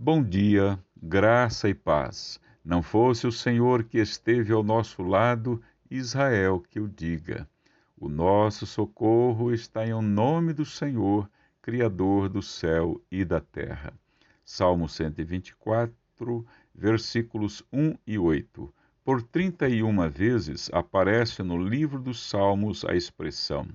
Bom dia, graça e paz. Não fosse o Senhor que esteve ao nosso lado, Israel que o diga. O nosso socorro está em o nome do Senhor, Criador do céu e da terra. Salmo 124, versículos 1 e 8. Por 31 vezes aparece no livro dos Salmos a expressão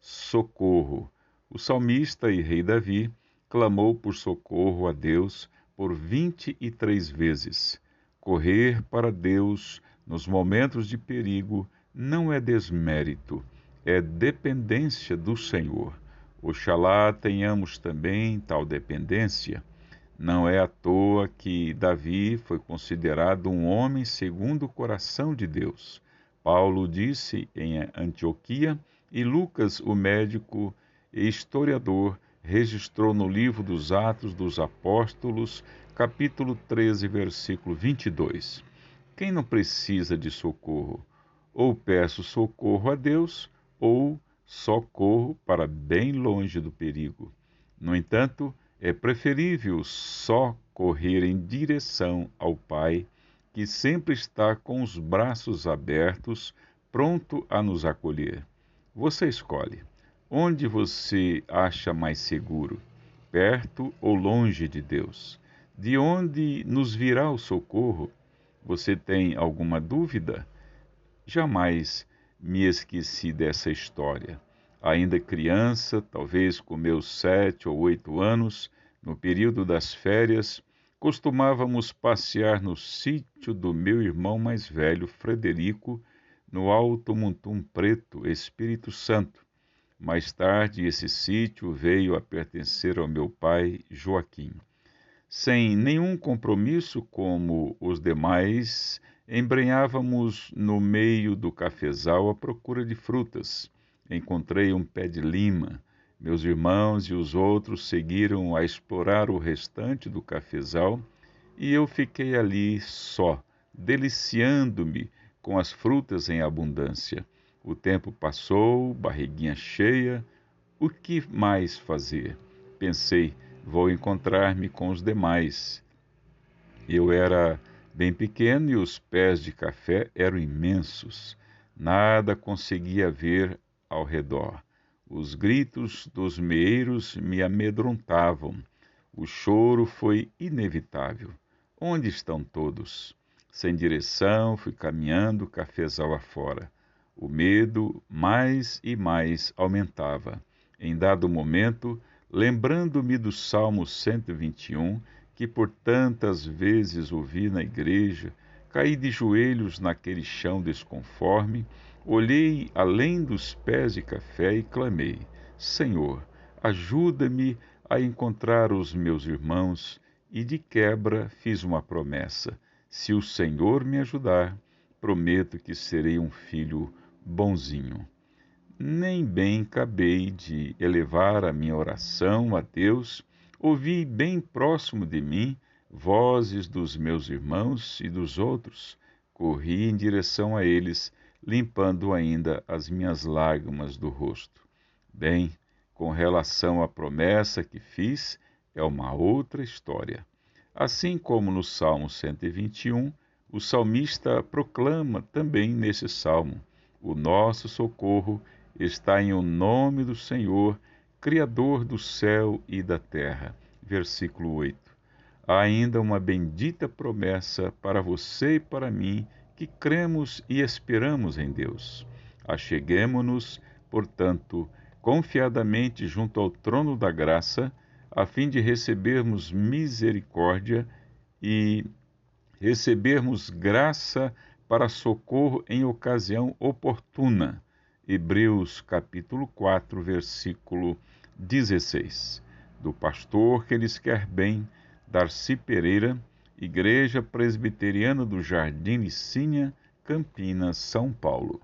socorro. O salmista e rei Davi clamou por socorro a Deus por 23 vezes. Correr para Deus nos momentos de perigo não é desmérito, é dependência do Senhor. Oxalá tenhamos também tal dependência. Não é à toa que Davi foi considerado um homem segundo o coração de Deus. Paulo disse em Antioquia e Lucas, o médico e historiador, registrou no livro dos Atos dos Apóstolos, capítulo 13, versículo 22. Quem não precisa de socorro? Ou peço socorro a Deus, ou só corro para bem longe do perigo. No entanto, é preferível só correr em direção ao Pai, que sempre está com os braços abertos, pronto a nos acolher. Você escolhe. Onde você acha mais seguro? Perto ou longe de Deus? De onde nos virá o socorro? Você tem alguma dúvida? Jamais me esqueci dessa história. Ainda criança, talvez com meus 7 ou 8 anos, no período das férias, costumávamos passear no sítio do meu irmão mais velho, Frederico, no Alto Mutum Preto, Espírito Santo. Mais tarde, esse sítio veio a pertencer ao meu pai, Joaquim. Sem nenhum compromisso como os demais, embrenhávamos no meio do cafezal à procura de frutas. Encontrei um pé de lima. Meus irmãos e os outros seguiram a explorar o restante do cafezal e eu fiquei ali só, deliciando-me com as frutas em abundância. O tempo passou, barriguinha cheia. O que mais fazer? Pensei, vou encontrar-me com os demais. Eu era bem pequeno e os pés de café eram imensos. Nada conseguia ver ao redor. Os gritos dos meeiros me amedrontavam. O choro foi inevitável. Onde estão todos? Sem direção, fui caminhando cafezal afora. O medo mais e mais aumentava. Em dado momento, lembrando-me do Salmo 121, que por tantas vezes ouvi na igreja, caí de joelhos naquele chão desconforme, olhei além dos pés de café e clamei: Senhor, ajuda-me a encontrar os meus irmãos, e de quebra fiz uma promessa: se o Senhor me ajudar, prometo que serei um filho bonzinho. Nem bem acabei de elevar a minha oração a Deus, ouvi bem próximo de mim vozes dos meus irmãos e dos outros. Corri em direção a eles, limpando ainda as minhas lágrimas do rosto. Bem, com relação à promessa que fiz, é uma outra história. Assim como no Salmo 121, o salmista proclama também nesse salmo: o nosso socorro está em o nome do Senhor, Criador do céu e da terra. Versículo 8. Há ainda uma bendita promessa para você e para mim, que cremos e esperamos em Deus. Acheguemo-nos, portanto, confiadamente junto ao trono da graça, a fim de recebermos misericórdia e recebermos graça para socorro em ocasião oportuna. Hebreus capítulo 4, versículo 16. Do pastor que lhes quer bem, Darcy Pereira, Igreja Presbiteriana do Jardim Licínea, Campinas, São Paulo.